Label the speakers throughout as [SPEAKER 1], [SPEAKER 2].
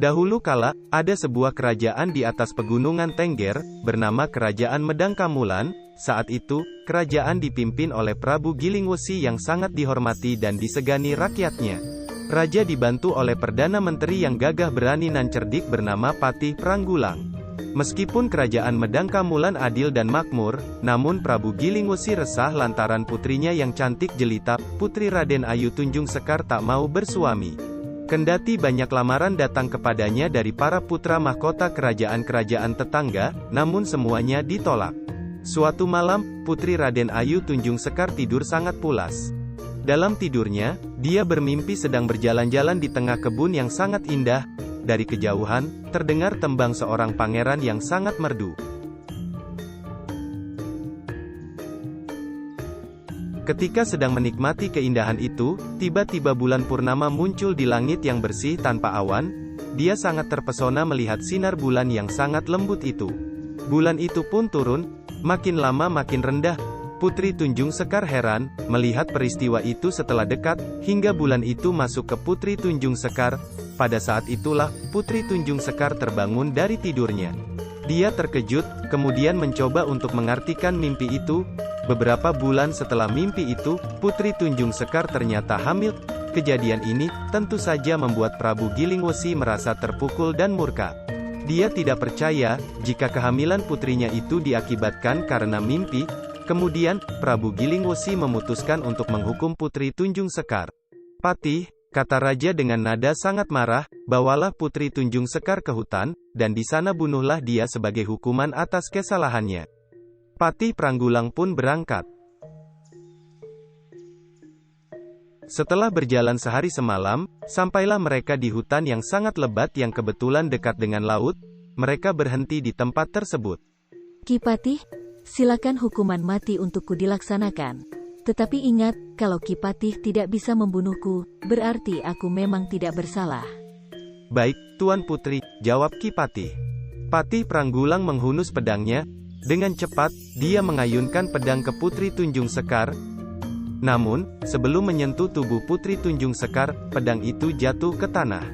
[SPEAKER 1] Dahulu kala, ada sebuah kerajaan di atas pegunungan Tengger, bernama Kerajaan Medangkamulan. Saat itu, kerajaan dipimpin oleh Prabu Gilingwesi yang sangat dihormati dan disegani rakyatnya. Raja dibantu oleh Perdana Menteri yang gagah berani nan cerdik bernama Patih Pranggulang. Meskipun kerajaan Medangkamulan adil dan makmur, namun Prabu Gilingwesi resah lantaran putrinya yang cantik jelita, Putri Raden Ayu Tunjung Sekar tak mau bersuami. Kendati banyak lamaran datang kepadanya dari para putra mahkota kerajaan-kerajaan tetangga, namun semuanya ditolak. Suatu malam, Putri Raden Ayu Tunjung Sekar tidur sangat pulas. Dalam tidurnya, dia bermimpi sedang berjalan-jalan di tengah kebun yang sangat indah. Dari kejauhan, terdengar tembang seorang pangeran yang sangat merdu. Ketika sedang menikmati keindahan itu, tiba-tiba bulan purnama muncul di langit yang bersih tanpa awan. Dia sangat terpesona melihat sinar bulan yang sangat lembut itu. Bulan itu pun turun, makin lama makin rendah. Putri Tunjung Sekar heran, melihat peristiwa itu setelah dekat, hingga bulan itu masuk ke Putri Tunjung Sekar. Pada saat itulah, Putri Tunjung Sekar terbangun dari tidurnya. Dia terkejut, kemudian mencoba untuk mengartikan mimpi itu. Beberapa bulan setelah mimpi itu, Putri Tunjung Sekar ternyata hamil. Kejadian ini, tentu saja membuat Prabu Gilingwesi merasa terpukul dan murka. Dia tidak percaya, jika kehamilan putrinya itu diakibatkan karena mimpi. Kemudian, Prabu Gilingwesi memutuskan untuk menghukum Putri Tunjung Sekar. "Patih," kata raja dengan nada sangat marah, "bawalah Putri Tunjung Sekar ke hutan, dan di sana bunuhlah dia sebagai hukuman atas kesalahannya." Patih Pranggulang pun berangkat. Setelah berjalan sehari semalam, sampailah mereka di hutan yang sangat lebat yang kebetulan dekat dengan laut. Mereka berhenti di tempat tersebut.
[SPEAKER 2] "Ki Patih, silakan hukuman mati untukku dilaksanakan. Tetapi ingat, kalau Ki Patih tidak bisa membunuhku, berarti aku memang tidak bersalah."
[SPEAKER 1] "Baik, Tuan Putri," jawab Ki Patih. Patih Pranggulang menghunus pedangnya. Dengan cepat, dia mengayunkan pedang ke Putri Tunjung Sekar. Namun, sebelum menyentuh tubuh Putri Tunjung Sekar, pedang itu jatuh ke tanah.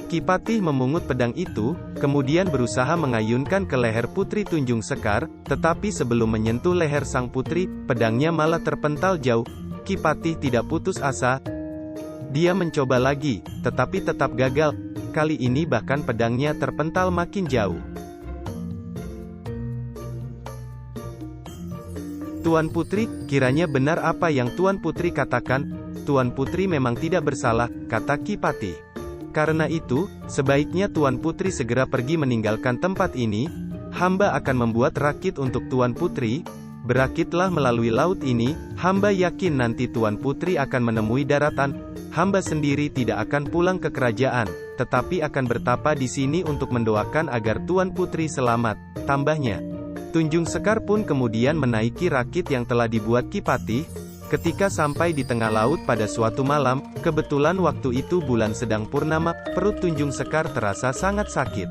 [SPEAKER 1] Ki Patih memungut pedang itu, kemudian berusaha mengayunkan ke leher Putri Tunjung Sekar, tetapi sebelum menyentuh leher sang putri, pedangnya malah terpental jauh. Ki Patih tidak putus asa. Dia mencoba lagi, tetapi tetap gagal. Kali ini bahkan pedangnya terpental makin jauh. "Tuan Putri, kiranya benar apa yang Tuan Putri katakan. Tuan Putri memang tidak bersalah," kata Ki Patih. "Karena itu, sebaiknya Tuan Putri segera pergi meninggalkan tempat ini. Hamba akan membuat rakit untuk Tuan Putri. Berakitlah melalui laut ini. Hamba yakin nanti Tuan Putri akan menemui daratan. Hamba sendiri tidak akan pulang ke kerajaan, tetapi akan bertapa di sini untuk mendoakan agar Tuan Putri selamat," tambahnya. Tunjung Sekar pun kemudian menaiki rakit yang telah dibuat Ki Patih. Ketika sampai di tengah laut pada suatu malam, kebetulan waktu itu bulan sedang purnama, perut Tunjung Sekar terasa sangat sakit.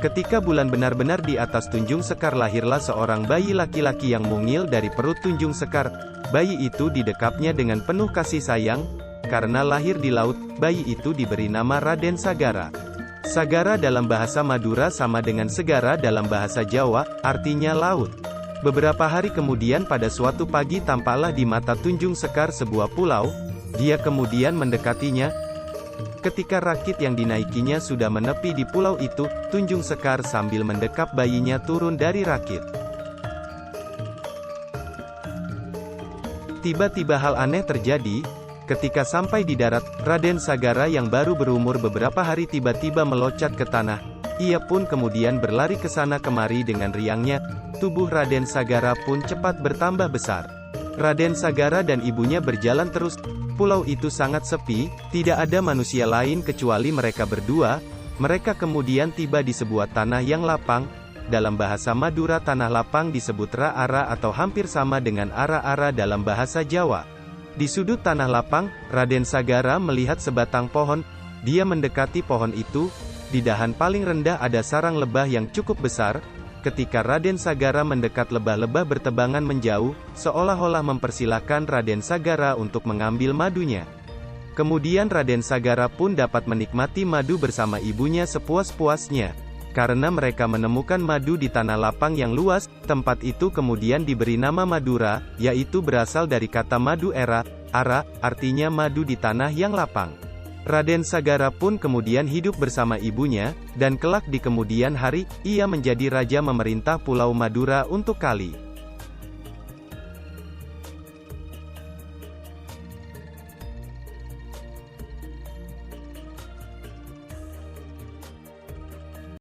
[SPEAKER 1] Ketika bulan benar-benar di atas Tunjung Sekar, lahirlah seorang bayi laki-laki yang mungil dari perut Tunjung Sekar. Bayi itu didekapnya dengan penuh kasih sayang. Karena lahir di laut, bayi itu diberi nama Raden Sagara. Sagara dalam bahasa Madura sama dengan segara dalam bahasa Jawa, artinya laut. Beberapa hari kemudian pada suatu pagi tampaklah di mata Tunjung Sekar sebuah pulau. Dia kemudian mendekatinya. Ketika rakit yang dinaikinya sudah menepi di pulau itu, Tunjung Sekar sambil mendekap bayinya turun dari rakit. Tiba-tiba hal aneh terjadi. Ketika sampai di darat, Raden Sagara yang baru berumur beberapa hari tiba-tiba meloncat ke tanah. Ia pun kemudian berlari ke sana kemari dengan riangnya. Tubuh Raden Sagara pun cepat bertambah besar. Raden Sagara dan ibunya berjalan terus. Pulau itu sangat sepi, tidak ada manusia lain kecuali mereka berdua. Mereka kemudian tiba di sebuah tanah yang lapang. Dalam bahasa Madura tanah lapang disebut ra-ara atau hampir sama dengan ara-ara dalam bahasa Jawa. Di sudut tanah lapang, Raden Sagara melihat sebatang pohon. Dia mendekati pohon itu. Di dahan paling rendah ada sarang lebah yang cukup besar. Ketika Raden Sagara mendekat, lebah-lebah bertebangan menjauh, seolah-olah mempersilahkan Raden Sagara untuk mengambil madunya. Kemudian Raden Sagara pun dapat menikmati madu bersama ibunya sepuas-puasnya. Karena mereka menemukan madu di tanah lapang yang luas, tempat itu kemudian diberi nama Madura, yaitu berasal dari kata madu ara, artinya madu di tanah yang lapang. Raden Sagara pun kemudian hidup bersama ibunya, dan kelak di kemudian hari, ia menjadi raja memerintah Pulau Madura untuk Kali.